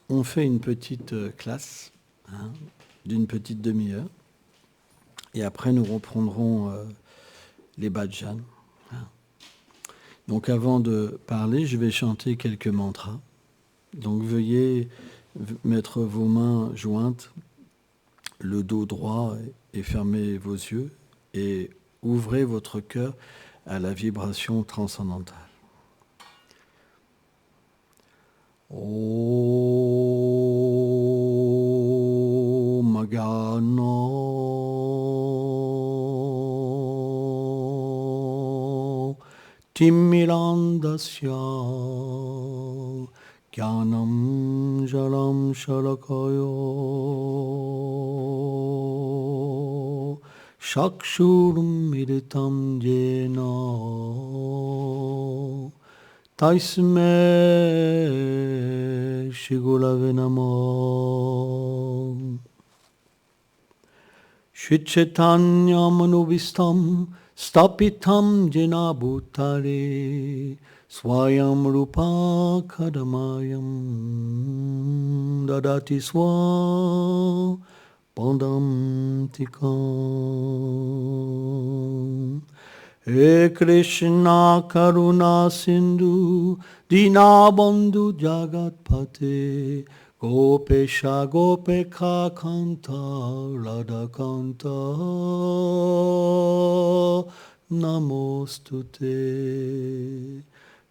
on fait une petite classe d'une petite demi-heure. Et après, nous reprendrons les bhajans. Donc avant de parler, je vais chanter quelques mantras. Donc veuillez mettre vos mains jointes, le dos droit et fermer vos yeux et ouvrez votre cœur à la vibration transcendantale. Om Gana Timmirandasya Jnanam Jalam Shalakayo Shakshurum Jena Taisme Shigulave Namo Shri Chaitanya Manubhistam Stapitam Jena Bhutare Swayam Rupa Kadamayam Dadati Swa Pandam Tikam He Krishna Karuna Sindhu Dinabandhu Jagatpate Gopesha Gopeka Kanta Radha Kanta Namostute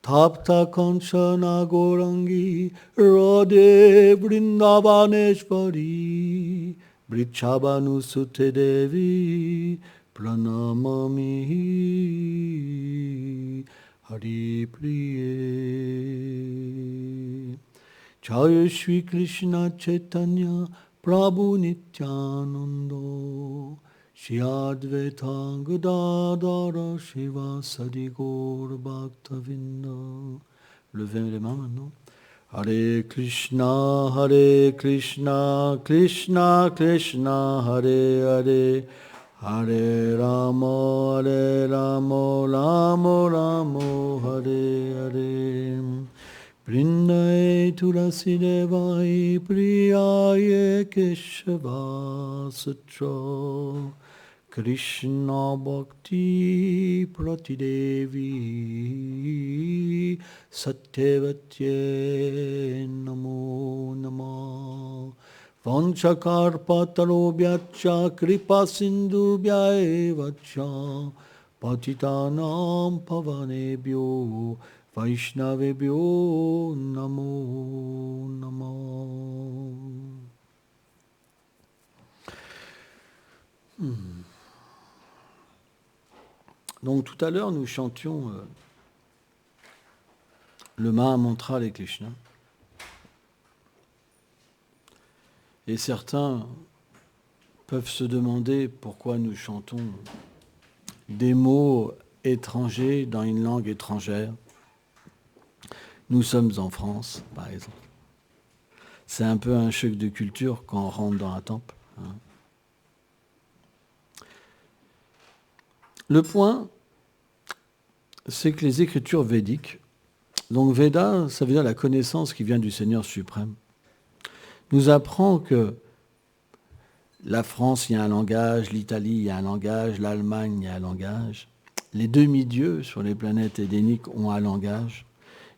Tapta Kanchana Gorangi Radhe Vrindavaneshvari Vrichabhanu Sute Devi Pranamami Hari Priye Jaya Shri Krishna Chaitanya Prabhu Nityananda Shri Advaita Gadadara Shiva Sadi Gaur Bhaktavinda. Levez les mains maintenant. Hare Krishna, Krishna Krishna, Hare Hare, Hare Rama, Rama Rama, Hare Hare. Vrindaye Tulasi Devai Priyaye Keshava Sutra Krishna Bhakti Pratidevi Satyavatye Namo Namah Vanchakarpatarobhyacha Kripa Sindhubhyaevacha Patitanam Pavanebhyo Vaishnavebhyo Namo Namo. Donc tout à l'heure, nous chantions le Maha Mantra des Krishna. Et certains peuvent se demander pourquoi nous chantons des mots étrangers dans une langue étrangère. Nous sommes en France, par exemple. C'est un peu un choc de culture quand on rentre dans un temple. Le point, c'est que les écritures védiques, donc Veda, ça veut dire la connaissance qui vient du Seigneur suprême, nous apprend que la France, il y a un langage, l'Italie, il y a un langage, l'Allemagne, il y a un langage. Les demi-dieux sur les planètes édéniques ont un langage.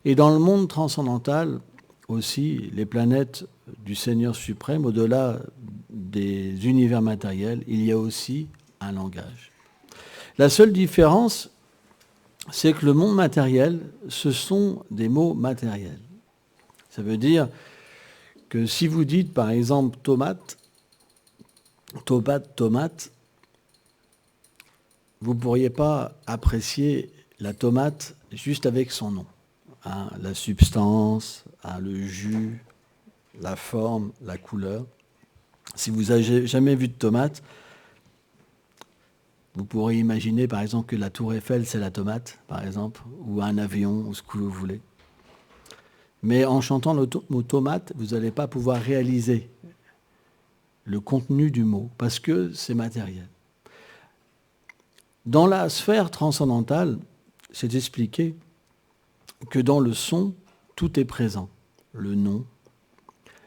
Et dans le monde transcendantal aussi, les planètes du Seigneur suprême, au-delà des univers matériels, il y a aussi un langage. La seule différence, c'est que le monde matériel, ce sont des mots matériels. Ça veut dire que si vous dites par exemple tomate, vous ne pourriez pas apprécier la tomate juste avec son nom. La substance, le jus, la forme, la couleur. Si vous n'avez jamais vu de tomate, vous pourrez imaginer par exemple que la tour Eiffel c'est la tomate, par exemple, ou un avion, ou ce que vous voulez. Mais en chantant le mot tomate, vous n'allez pas pouvoir réaliser le contenu du mot, parce que c'est matériel. Dans la sphère transcendantale, c'est expliqué que dans le son, tout est présent. Le nom,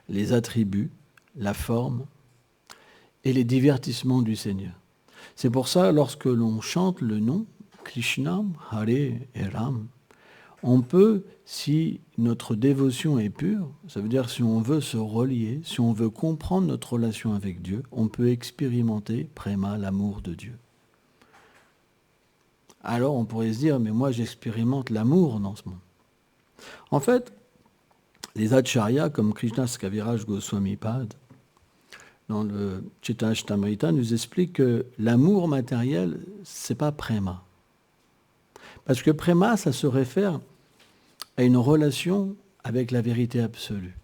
les attributs, la forme et les divertissements du Seigneur. C'est pour ça, lorsque l'on chante le nom Krishna, Hare et Ram, on peut, si notre dévotion est pure, ça veut dire si on veut se relier, si on veut comprendre notre relation avec Dieu, on peut expérimenter Prema, l'amour de Dieu. Alors on pourrait se dire, mais moi j'expérimente l'amour dans ce monde. En fait, les acharyas comme Krishnas Kaviraj Goswami Pad, dans le Chaitanya nous expliquent que l'amour matériel, c'est pas Prema. Parce que Prema, ça se réfère à une relation avec la vérité absolue.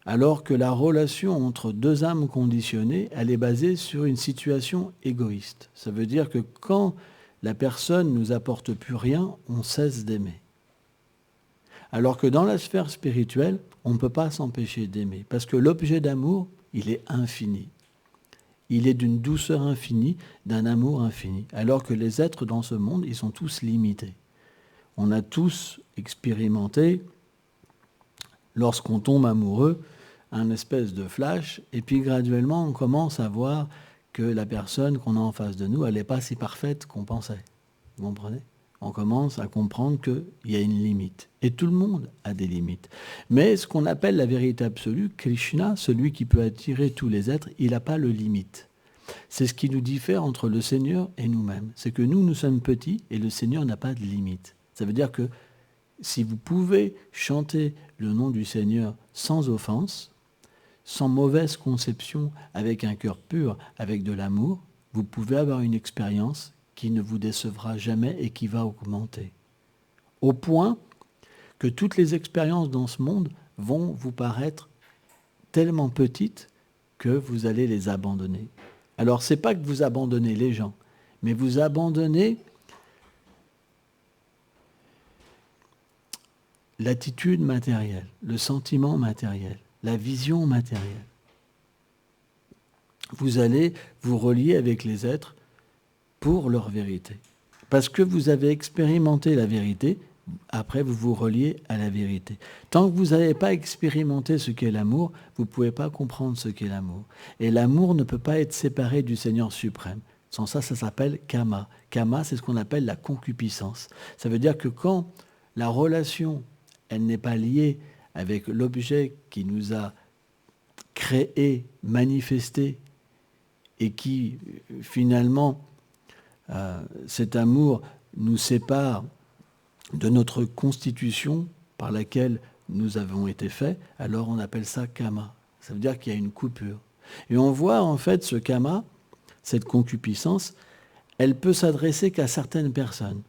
Alors que la relation entre deux âmes conditionnées, elle est basée sur une situation égoïste. Ça veut dire que quand la personne ne nous apporte plus rien, on cesse d'aimer. Alors que dans la sphère spirituelle, on ne peut pas s'empêcher d'aimer. Parce que l'objet d'amour, il est infini. Il est d'une douceur infinie, d'un amour infini. Alors que les êtres dans ce monde, ils sont tous limités. On a tous expérimenté, lorsqu'on tombe amoureux, un espèce de flash, et puis graduellement, on commence à voir que la personne qu'on a en face de nous, elle n'est pas si parfaite qu'on pensait. Vous comprenez ? On commence à comprendre qu'il y a une limite. Et tout le monde a des limites. Mais ce qu'on appelle la vérité absolue, Krishna, celui qui peut attirer tous les êtres, il n'a pas de limite. C'est ce qui nous diffère entre le Seigneur et nous-mêmes. C'est que nous sommes petits et le Seigneur n'a pas de limite. Ça veut dire que si vous pouvez chanter le nom du Seigneur sans offense, sans mauvaise conception, avec un cœur pur, avec de l'amour, vous pouvez avoir une expérience qui ne vous décevra jamais et qui va augmenter. Au point que toutes les expériences dans ce monde vont vous paraître tellement petites que vous allez les abandonner. Alors, ce n'est pas que vous abandonnez les gens, mais vous abandonnez l'attitude matérielle, le sentiment matériel, la vision matérielle. Vous allez vous relier avec les êtres pour leur vérité. Parce que vous avez expérimenté la vérité, après vous vous reliez à la vérité. Tant que vous n'avez pas expérimenté ce qu'est l'amour, vous ne pouvez pas comprendre ce qu'est l'amour. Et l'amour ne peut pas être séparé du Seigneur suprême. Sans ça, ça s'appelle kama. Kama, c'est ce qu'on appelle la concupiscence. Ça veut dire que quand la relation, elle n'est pas liée avec l'objet qui nous a créé, manifesté, et qui finalement, cet amour nous sépare de notre constitution par laquelle nous avons été faits, alors on appelle ça kama. Ça veut dire qu'il y a une coupure. Et on voit en fait ce kama, cette concupiscence, elle peut s'adresser qu'à certaines personnes,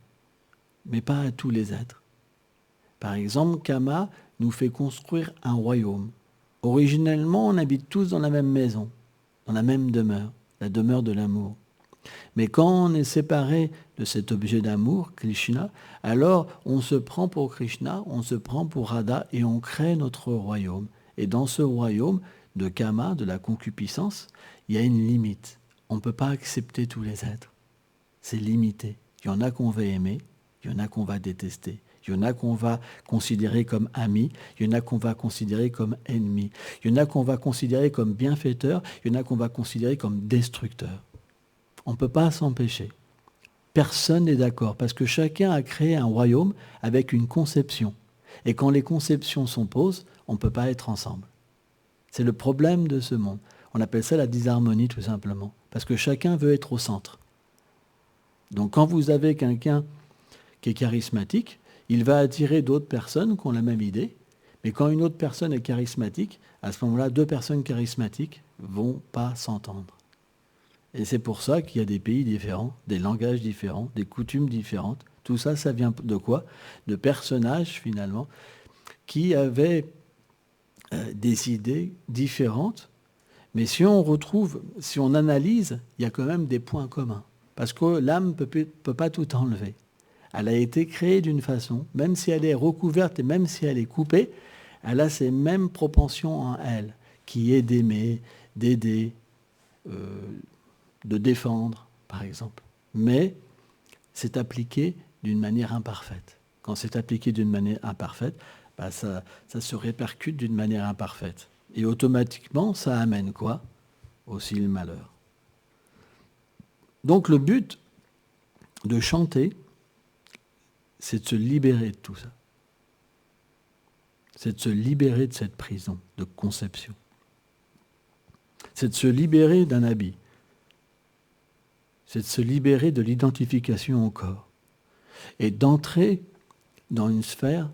mais pas à tous les êtres. Par exemple, kama nous fait construire un royaume. Originellement, on habite tous dans la même maison, dans la même demeure, la demeure de l'amour. Mais quand on est séparé de cet objet d'amour, Krishna, alors on se prend pour Krishna, on se prend pour Radha et on crée notre royaume. Et dans ce royaume de Kama, de la concupiscence, il y a une limite. On ne peut pas accepter tous les êtres. C'est limité. Il y en a qu'on va aimer, il y en a qu'on va détester. Il y en a qu'on va considérer comme amis, il y en a qu'on va considérer comme ennemis. Il y en a qu'on va considérer comme bienfaiteurs, il y en a qu'on va considérer comme destructeurs. On ne peut pas s'empêcher. Personne n'est d'accord, parce que chacun a créé un royaume avec une conception. Et quand les conceptions s'opposent, on ne peut pas être ensemble. C'est le problème de ce monde. On appelle ça la disharmonie, tout simplement. Parce que chacun veut être au centre. Donc quand vous avez quelqu'un qui est charismatique, il va attirer d'autres personnes qui ont la même idée. Mais quand une autre personne est charismatique, à ce moment-là, deux personnes charismatiques ne vont pas s'entendre. Et c'est pour ça qu'il y a des pays différents, des langages différents, des coutumes différentes. Tout ça, ça vient de quoi ? De personnages, finalement, qui avaient des idées différentes. Mais si on retrouve, si on analyse, il y a quand même des points communs. Parce que l'âme ne peut pas tout enlever. Elle a été créée d'une façon, même si elle est recouverte et même si elle est coupée, elle a ces mêmes propensions en elle, qui est d'aimer, d'aider, de défendre, par exemple. Mais c'est appliqué d'une manière imparfaite. Quand c'est appliqué d'une manière imparfaite, ça se répercute d'une manière imparfaite. Et automatiquement, ça amène quoi? Aussi le malheur. Donc le but de chanter, c'est de se libérer de tout ça. C'est de se libérer de cette prison de conception. C'est de se libérer d'un habit. C'est de se libérer de l'identification au corps. Et d'entrer dans une sphère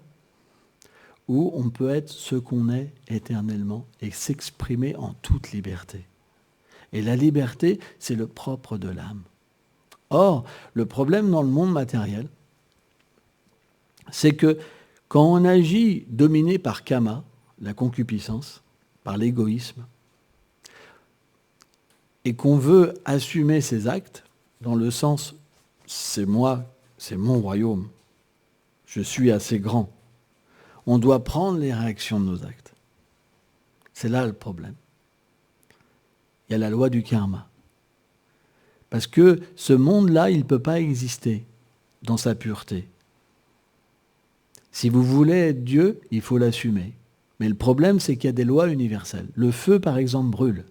où on peut être ce qu'on est éternellement et s'exprimer en toute liberté. Et la liberté, c'est le propre de l'âme. Or, le problème dans le monde matériel, c'est que quand on agit dominé par kama, la concupiscence, par l'égoïsme, et qu'on veut assumer ses actes, dans le sens « c'est moi, c'est mon royaume, je suis assez grand », on doit prendre les réactions de nos actes. C'est là le problème. Il y a la loi du karma. Parce que ce monde-là, il ne peut pas exister dans sa pureté. Si vous voulez être Dieu, il faut l'assumer. Mais le problème, c'est qu'il y a des lois universelles. Le feu, par exemple, brûle.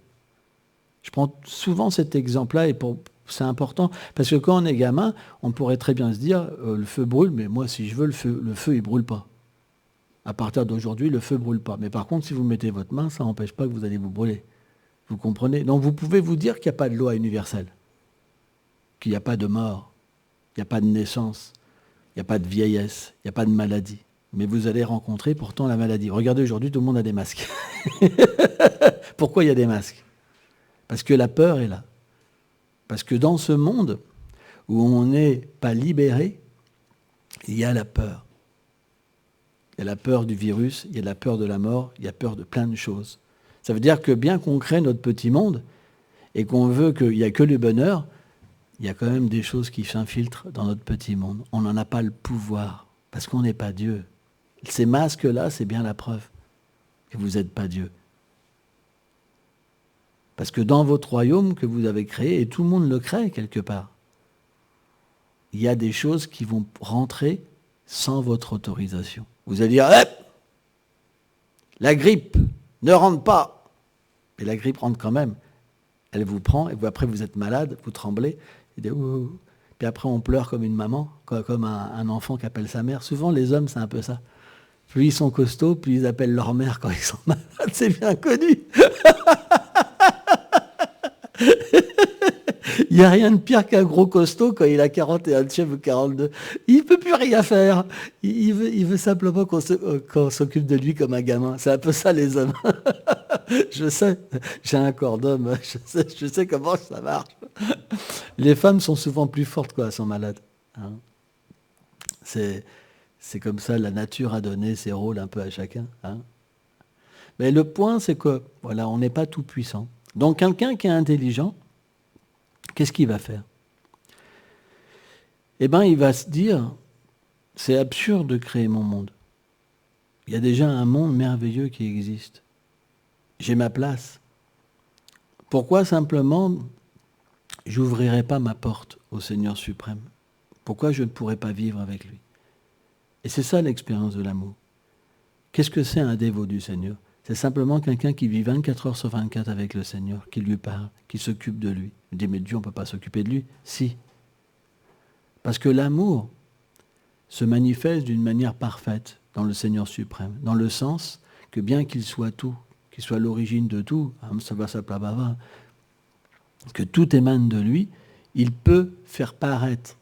Je prends souvent cet exemple-là et c'est important, parce que quand on est gamin, on pourrait très bien se dire le feu brûle, mais moi, si je veux, le feu, il ne brûle pas. À partir d'aujourd'hui, le feu ne brûle pas. Mais par contre, si vous mettez votre main, ça n'empêche pas que vous allez vous brûler. Vous comprenez? Donc vous pouvez vous dire qu'il n'y a pas de loi universelle, qu'il n'y a pas de mort, il n'y a pas de naissance, il n'y a pas de vieillesse, il n'y a pas de maladie. Mais vous allez rencontrer pourtant la maladie. Regardez, aujourd'hui, tout le monde a des masques. Pourquoi il y a des masques? Parce que la peur est là. Parce que dans ce monde où on n'est pas libéré, il y a la peur. Il y a la peur du virus, il y a la peur de la mort, il y a peur de plein de choses. Ça veut dire que bien qu'on crée notre petit monde et qu'on veut qu'il n'y a que le bonheur, il y a quand même des choses qui s'infiltrent dans notre petit monde. On n'en a pas le pouvoir, parce qu'on n'est pas Dieu. Ces masques-là, c'est bien la preuve que vous n'êtes pas Dieu. Parce que dans votre royaume que vous avez créé, et tout le monde le crée quelque part, il y a des choses qui vont rentrer sans votre autorisation. Vous allez dire, la grippe ne rentre pas. Et la grippe rentre quand même. Elle vous prend, et après vous êtes malade, vous tremblez, et puis après on pleure comme une maman, comme un enfant qui appelle sa mère. Souvent les hommes, c'est un peu ça. Plus ils sont costauds, plus ils appellent leur mère quand ils sont malades. C'est bien connu. Il n'y a rien de pire qu'un gros costaud quand il a 41 de cheveux ou 42. Il ne peut plus rien faire. Il veut simplement qu'on s'occupe de lui comme un gamin. C'est un peu ça les hommes. Je sais, j'ai un corps d'homme. Je sais comment ça marche. Les femmes sont souvent plus fortes quand elles sont malades. Hein. C'est comme ça, la nature a donné ses rôles un peu à chacun. Hein. Mais le point, c'est que voilà, on n'est pas tout puissant. Donc quelqu'un qui est intelligent, qu'est-ce qu'il va faire? Eh bien, il va se dire, c'est absurde de créer mon monde. Il y a déjà un monde merveilleux qui existe. J'ai ma place. Pourquoi simplement j'ouvrirai pas ma porte au Seigneur suprême? Pourquoi je ne pourrais pas vivre avec lui? Et c'est ça l'expérience de l'amour. Qu'est-ce que c'est un dévot du Seigneur? C'est simplement quelqu'un qui vit 24 heures sur 24 avec le Seigneur, qui lui parle, qui s'occupe de lui. Il dit, mais Dieu, on ne peut pas s'occuper de lui? Si. Parce que l'amour se manifeste d'une manière parfaite dans le Seigneur suprême, dans le sens que bien qu'il soit tout, qu'il soit l'origine de tout, que tout émane de lui, il peut faire paraître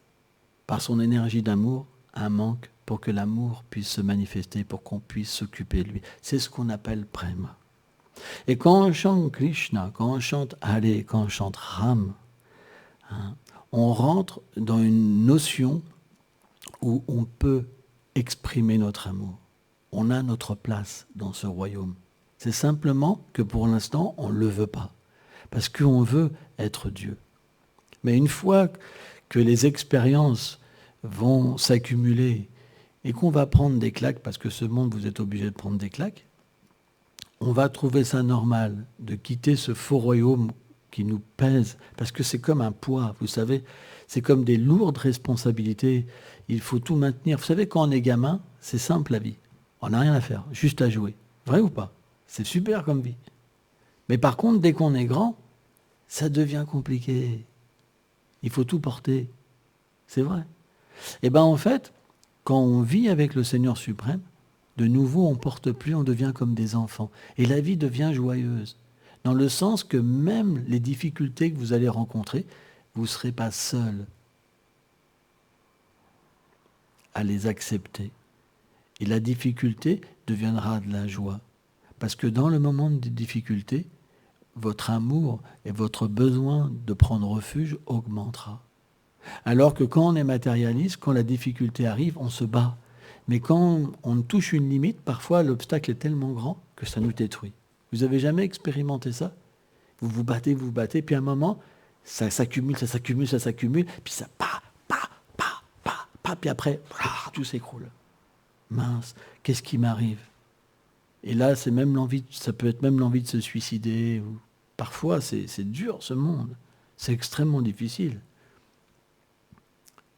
par son énergie d'amour un manque pour que l'amour puisse se manifester, pour qu'on puisse s'occuper de lui. C'est ce qu'on appelle prema. Et quand on chante Krishna, quand on chante Hare, quand on chante Ram, hein, on rentre dans une notion où on peut exprimer notre amour. On a notre place dans ce royaume. C'est simplement que pour l'instant, on ne le veut pas. Parce qu'on veut être Dieu. Mais une fois que les expériences vont s'accumuler et qu'on va prendre des claques, parce que ce monde, vous êtes obligé de prendre des claques, on va trouver ça normal de quitter ce faux royaume qui nous pèse, parce que c'est comme un poids, vous savez, c'est comme des lourdes responsabilités, il faut tout maintenir. Vous savez, quand on est gamin, c'est simple la vie. On n'a rien à faire, juste à jouer. Vrai ou pas? C'est super comme vie. Mais par contre, dès qu'on est grand, ça devient compliqué. Il faut tout porter. C'est vrai. Et bien en fait, quand on vit avec le Seigneur suprême, de nouveau, on ne porte plus, on devient comme des enfants. Et la vie devient joyeuse. Dans le sens que même les difficultés que vous allez rencontrer, vous ne serez pas seul à les accepter. Et la difficulté deviendra de la joie. Parce que dans le moment de difficulté, votre amour et votre besoin de prendre refuge augmentera. Alors que quand on est matérialiste, quand la difficulté arrive, on se bat. Mais quand on touche une limite, parfois l'obstacle est tellement grand que ça nous détruit. Vous avez jamais expérimenté ça? Vous vous battez, puis à un moment, ça s'accumule, puis ça puis après, tout s'écroule. Mince, qu'est-ce qui m'arrive? Et là, c'est même ça peut être même l'envie de se suicider. Parfois, c'est dur ce monde. C'est extrêmement difficile.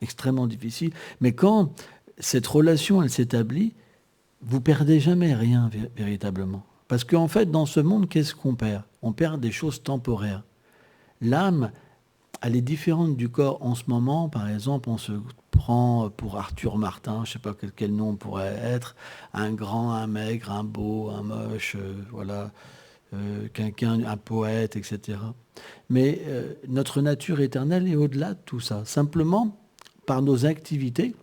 Extrêmement difficile. Mais quand cette relation, elle s'établit, vous perdez jamais rien véritablement. Parce qu'en fait, dans ce monde, qu'est-ce qu'on perd? On perd des choses temporaires. L'âme, elle est différente du corps. En ce moment, par exemple, on se prend pour Arthur Martin, je ne sais pas quel nom on pourrait être, un grand, un maigre, un beau, un moche, voilà, quelqu'un, un poète, etc. Mais notre nature éternelle est au-delà de tout ça. Simplement, par nos activités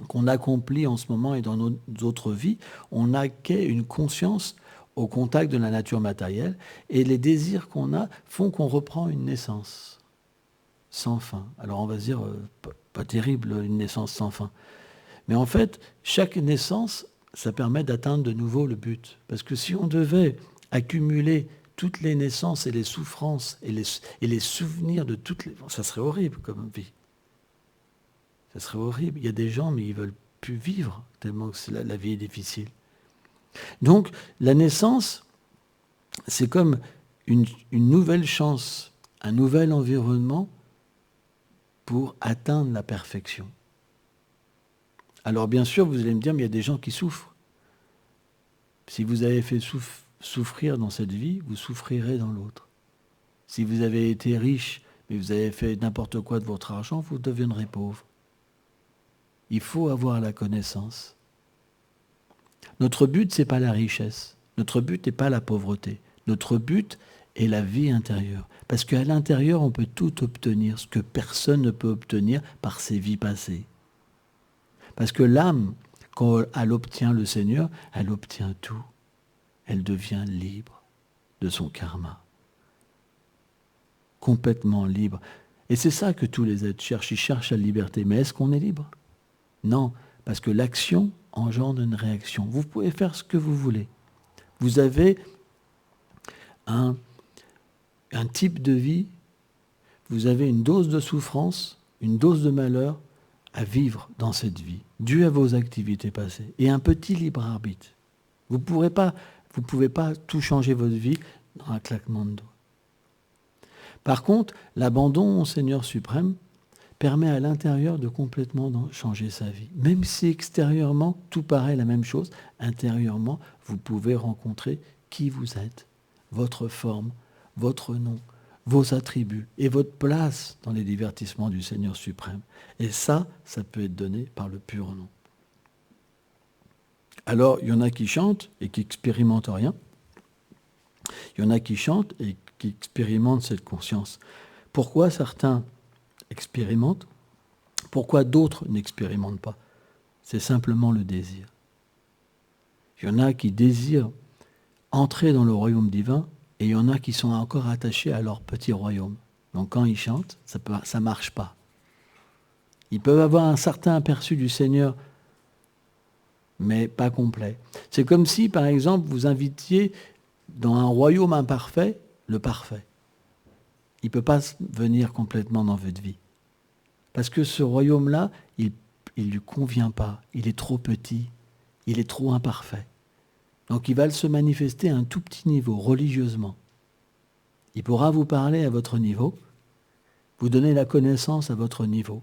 qu'on accomplit en ce moment et dans nos autres vies, on acquiert une conscience au contact de la nature matérielle et les désirs qu'on a font qu'on reprend une naissance sans fin. Alors on va se dire, pas terrible une naissance sans fin. Mais en fait, chaque naissance, ça permet d'atteindre de nouveau le but. Parce que si on devait accumuler toutes les naissances et les souffrances et les souvenirs de toutes les... Ça serait horrible comme vie. Ça serait horrible. Il y a des gens, mais ils ne veulent plus vivre, tellement que la vie est difficile. Donc, la naissance, c'est comme une nouvelle chance, un nouvel environnement pour atteindre la perfection. Alors, bien sûr, vous allez me dire, mais il y a des gens qui souffrent. Si vous avez fait souffrir dans cette vie, vous souffrirez dans l'autre. Si vous avez été riche, mais vous avez fait n'importe quoi de votre argent, vous deviendrez pauvre. Il faut avoir la connaissance. Notre but, ce n'est pas la richesse. Notre but n'est pas la pauvreté. Notre but est la vie intérieure. Parce qu'à l'intérieur, on peut tout obtenir, ce que personne ne peut obtenir par ses vies passées. Parce que l'âme, quand elle obtient le Seigneur, elle obtient tout. Elle devient libre de son karma. Complètement libre. Et c'est ça que tous les êtres cherchent. Ils cherchent la liberté. Mais est-ce qu'on est libre? Non, parce que l'action engendre une réaction. Vous pouvez faire ce que vous voulez. Vous avez un type de vie, vous avez une dose de souffrance, une dose de malheur à vivre dans cette vie, dû à vos activités passées, et un petit libre arbitre. Vous ne pouvez pas tout changer votre vie dans un claquement de doigts. Par contre, l'abandon au Seigneur suprême permet à l'intérieur de complètement changer sa vie. Même si extérieurement, tout paraît la même chose, intérieurement, vous pouvez rencontrer qui vous êtes, votre forme, votre nom, vos attributs et votre place dans les divertissements du Seigneur suprême. Et ça peut être donné par le pur nom. Alors, il y en a qui chantent et qui expérimentent rien. Il y en a qui chantent et qui expérimentent cette conscience. Pourquoi certains expérimentent? Pourquoi d'autres n'expérimentent pas? C'est simplement le désir. Il y en a qui désirent entrer dans le royaume divin et il y en a qui sont encore attachés à leur petit royaume. Donc quand ils chantent, ça ne marche pas. Ils peuvent avoir un certain aperçu du Seigneur, mais pas complet. C'est comme si, par exemple, vous invitiez dans un royaume imparfait le parfait. Il ne peut pas venir complètement dans votre vie. Parce que ce royaume-là, il ne lui convient pas. Il est trop petit. Il est trop imparfait. Donc il va se manifester à un tout petit niveau, religieusement. Il pourra vous parler à votre niveau, vous donner la connaissance à votre niveau.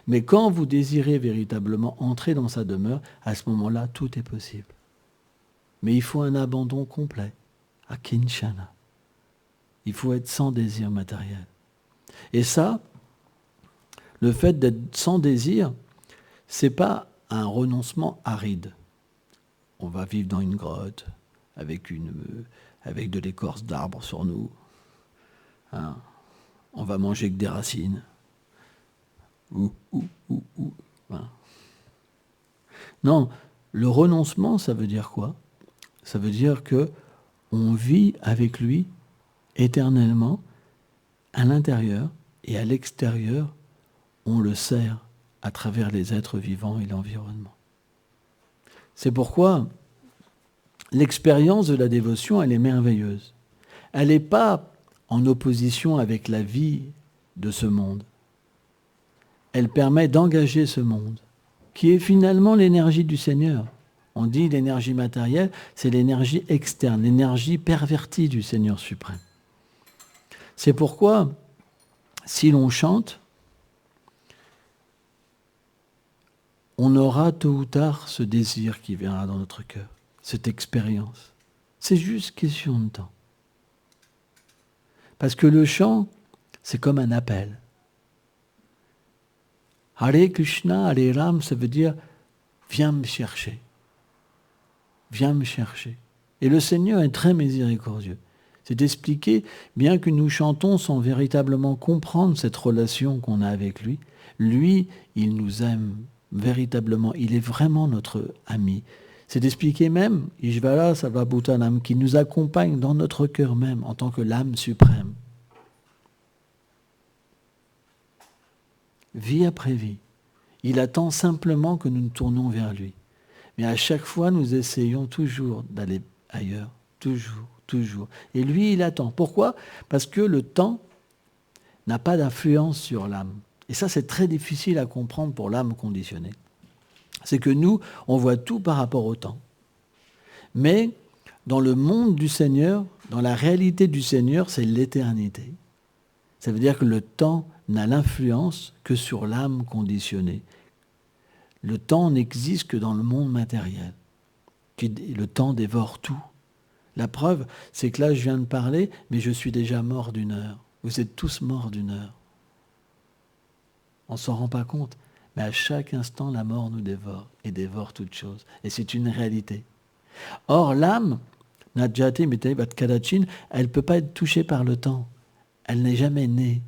Mais quand vous désirez véritablement entrer dans sa demeure, à ce moment-là, tout est possible. Mais il faut un abandon complet, à Kinshana. Il faut être sans désir matériel. Et ça, le fait d'être sans désir, c'est pas un renoncement aride. On va vivre dans une grotte avec de l'écorce d'arbre sur nous. Hein. On va manger que des racines. Hein. Non, le renoncement, ça veut dire quoi? Ça veut dire que on vit avec lui éternellement à l'intérieur et à l'extérieur, on le sert à travers les êtres vivants et l'environnement. C'est pourquoi l'expérience de la dévotion, elle est merveilleuse. Elle n'est pas en opposition avec la vie de ce monde. Elle permet d'engager ce monde, qui est finalement l'énergie du Seigneur. On dit l'énergie matérielle, c'est l'énergie externe, l'énergie pervertie du Seigneur suprême. C'est pourquoi, si l'on chante, on aura tôt ou tard ce désir qui viendra dans notre cœur, cette expérience. C'est juste question de temps. Parce que le chant, c'est comme un appel. Hare Krishna, Hare Ram, ça veut dire « viens me chercher ». Viens me chercher. Et le Seigneur est très miséricordieux. C'est d'expliquer, bien que nous chantons sans véritablement comprendre cette relation qu'on a avec lui, lui, il nous aime véritablement. Il est vraiment notre ami. C'est d'expliquer même, Ishvara Sarvabhutanam, qui nous accompagne dans notre cœur même en tant que l'âme suprême. Vie après vie. Il attend simplement que nous nous tournions vers lui. Mais à chaque fois, nous essayons toujours d'aller ailleurs. Toujours. Et lui, il attend. Pourquoi? Parce que le temps n'a pas d'influence sur l'âme. Et ça, c'est très difficile à comprendre pour l'âme conditionnée. C'est que nous, on voit tout par rapport au temps. Mais dans le monde du Seigneur, dans la réalité du Seigneur, c'est l'éternité. Ça veut dire que le temps n'a l'influence que sur l'âme conditionnée. Le temps n'existe que dans le monde matériel. Le temps dévore tout. La preuve, c'est que là, je viens de parler, mais je suis déjà mort d'une heure. Vous êtes tous morts d'une heure. On ne s'en rend pas compte. Mais à chaque instant, la mort nous dévore et dévore toute chose. Et c'est une réalité. Or, l'âme, Najjate Mitei Bat Kadachin, elle ne peut pas être touchée par le temps. Elle n'est jamais née.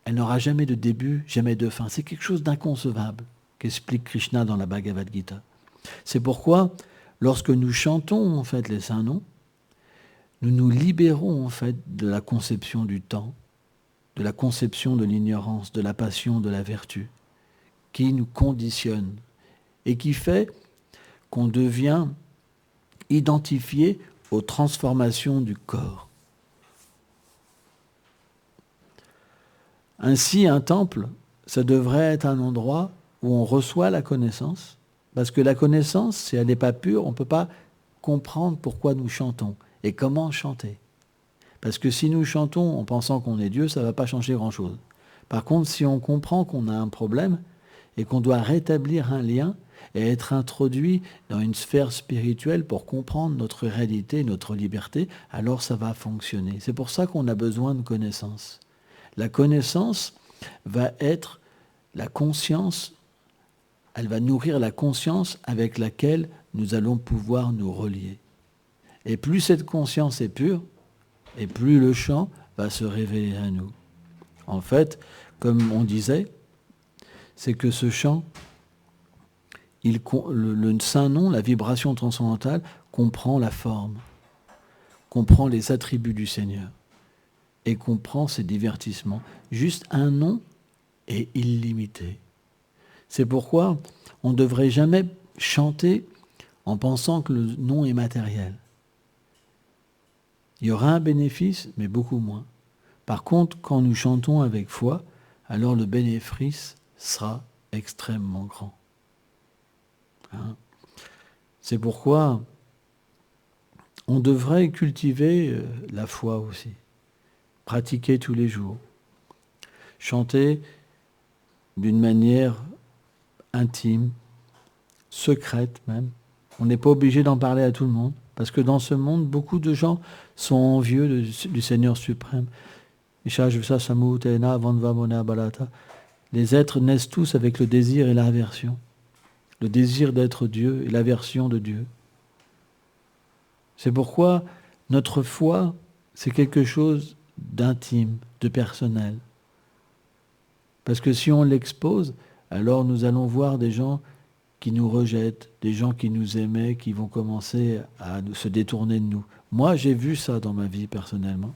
Elle n'aura jamais de début, jamais de fin. C'est quelque chose d'inconcevable qu'explique Krishna dans la Bhagavad Gita. C'est pourquoi, lorsque nous chantons en fait les saints noms, nous nous libérons en fait de la conception du temps, de la conception de l'ignorance, de la passion, de la vertu, qui nous conditionne et qui fait qu'on devient identifié aux transformations du corps. Ainsi, un temple, ça devrait être un endroit où on reçoit la connaissance, parce que la connaissance, si elle n'est pas pure, on ne peut pas comprendre pourquoi nous chantons et comment chanter. Parce que si nous chantons en pensant qu'on est Dieu, ça ne va pas changer grand-chose. Par contre, si on comprend qu'on a un problème et qu'on doit rétablir un lien et être introduit dans une sphère spirituelle pour comprendre notre réalité, notre liberté, alors ça va fonctionner. C'est pour ça qu'on a besoin de connaissance. La connaissance va être la conscience, elle va nourrir la conscience avec laquelle nous allons pouvoir nous relier. Et plus cette conscience est pure, et plus le chant va se révéler à nous. En fait, comme on disait, c'est que ce chant, le saint nom, la vibration transcendantale, comprend la forme, comprend les attributs du Seigneur et comprend ses divertissements. Juste un nom est illimité. C'est pourquoi on ne devrait jamais chanter en pensant que le nom est matériel. Il y aura un bénéfice, mais beaucoup moins. Par contre, quand nous chantons avec foi, alors le bénéfice sera extrêmement grand. Hein? C'est pourquoi on devrait cultiver la foi aussi, pratiquer tous les jours, chanter d'une manière intime, secrète même. On n'est pas obligé d'en parler à tout le monde, parce que dans ce monde, beaucoup de gens sont envieux du Seigneur suprême. Les êtres naissent tous avec le désir et l'aversion. Le désir d'être Dieu et l'aversion de Dieu. C'est pourquoi notre foi, c'est quelque chose d'intime, de personnel. Parce que si on l'expose, alors nous allons voir des gens qui nous rejettent, des gens qui nous aimaient, qui vont commencer à se détourner de nous. Moi, j'ai vu ça dans ma vie personnellement.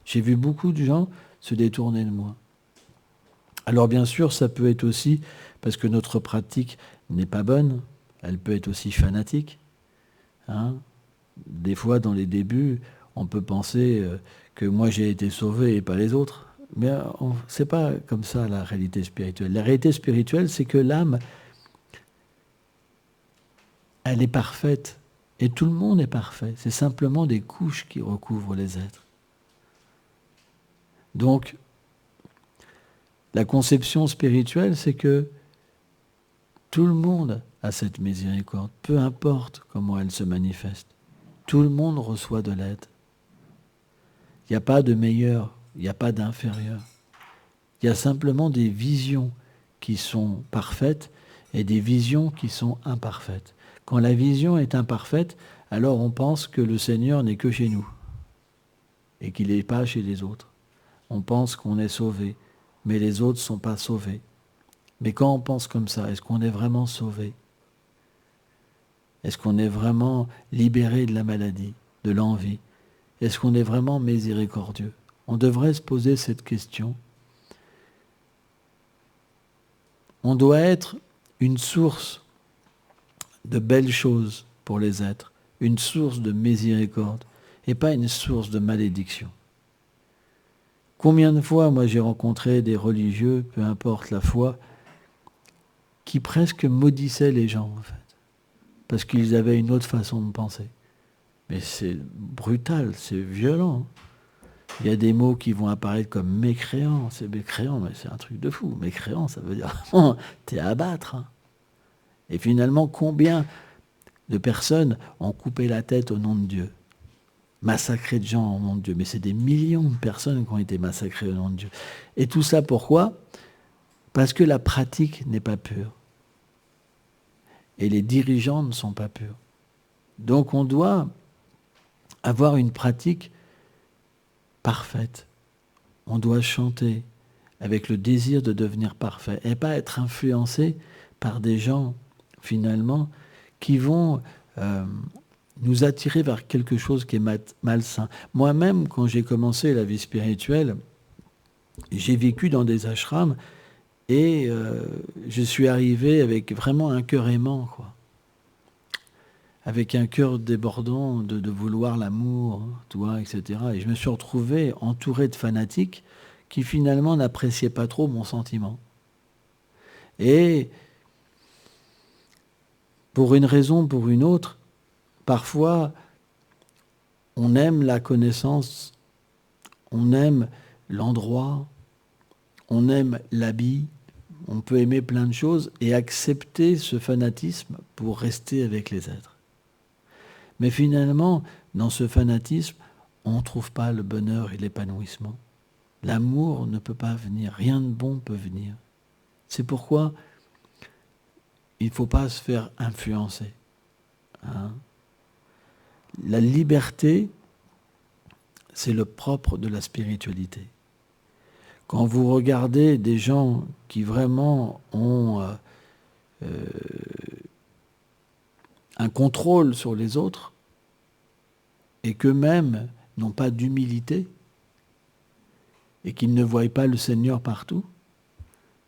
J'ai vu beaucoup de gens se détourner de moi. Alors bien sûr, ça peut être aussi parce que notre pratique n'est pas bonne. Elle peut être aussi fanatique. Des fois, dans les débuts, on peut penser que moi j'ai été sauvé et pas les autres. Mais c'est pas comme ça la réalité spirituelle. La réalité spirituelle, c'est que l'âme, elle est parfaite. Et tout le monde est parfait. C'est simplement des couches qui recouvrent les êtres. Donc, la conception spirituelle, c'est que tout le monde a cette miséricorde, peu importe comment elle se manifeste. Tout le monde reçoit de l'aide. Il n'y a pas de meilleur, il n'y a pas d'inférieur. Il y a simplement des visions qui sont parfaites et des visions qui sont imparfaites. Quand la vision est imparfaite, alors on pense que le Seigneur n'est que chez nous et qu'il n'est pas chez les autres. On pense qu'on est sauvé, mais les autres ne sont pas sauvés. Mais quand on pense comme ça, est-ce qu'on est vraiment sauvé? Est-ce qu'on est vraiment libéré de la maladie, de l'envie? Est-ce qu'on est vraiment miséricordieux? On devrait se poser cette question. On doit être une source de belles choses pour les êtres, une source de miséricorde et pas une source de malédiction. Combien de fois, moi, j'ai rencontré des religieux, peu importe la foi, qui presque maudissaient les gens, en fait, parce qu'ils avaient une autre façon de penser. Mais c'est brutal, c'est violent. Il y a des mots qui vont apparaître comme mécréant. C'est mécréant, mais c'est un truc de fou. Mécréant, ça veut dire t'es à abattre. Et finalement, combien de personnes ont coupé la tête au nom de Dieu, massacré de gens au nom de Dieu? Mais c'est des millions de personnes qui ont été massacrées au nom de Dieu. Et tout ça pourquoi? Parce que la pratique n'est pas pure. Et les dirigeants ne sont pas purs. Donc on doit avoir une pratique parfaite. On doit chanter avec le désir de devenir parfait et pas être influencé par des gens, finalement, qui vont nous attirer vers quelque chose qui est malsain. Moi-même, quand j'ai commencé la vie spirituelle, j'ai vécu dans des ashrams et je suis arrivé avec vraiment un cœur aimant, quoi. Avec un cœur débordant de vouloir l'amour, toi, etc. Et je me suis retrouvé entouré de fanatiques qui finalement n'appréciaient pas trop mon sentiment. Et pour une raison, pour une autre, parfois on aime la connaissance, on aime l'endroit, on aime l'habit, on peut aimer plein de choses et accepter ce fanatisme pour rester avec les êtres. Mais finalement, dans ce fanatisme, on ne trouve pas le bonheur et l'épanouissement. L'amour ne peut pas venir, rien de bon peut venir. C'est pourquoi il ne faut pas se faire influencer. La liberté, c'est le propre de la spiritualité. Quand vous regardez des gens qui vraiment ont un contrôle sur les autres et qu'eux-mêmes n'ont pas d'humilité et qu'ils ne voient pas le Seigneur partout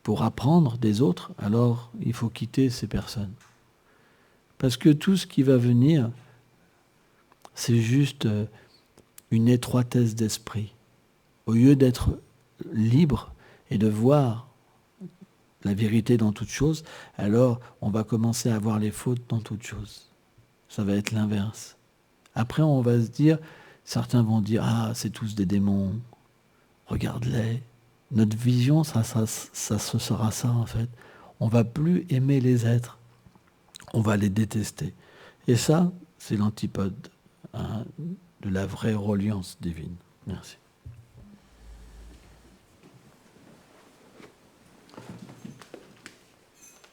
pour apprendre des autres, alors il faut quitter ces personnes. Parce que tout ce qui va venir, c'est juste une étroitesse d'esprit. Au lieu d'être libre et de voir la vérité dans toute chose, alors on va commencer à voir les fautes dans toute chose. Ça va être l'inverse. Après, on va se dire, certains vont dire, ah, c'est tous des démons, regarde-les. Notre vision, ça ce sera ça en fait. On va plus aimer les êtres, on va les détester. Et ça, c'est l'antipode, hein, de la vraie reliance divine. Merci.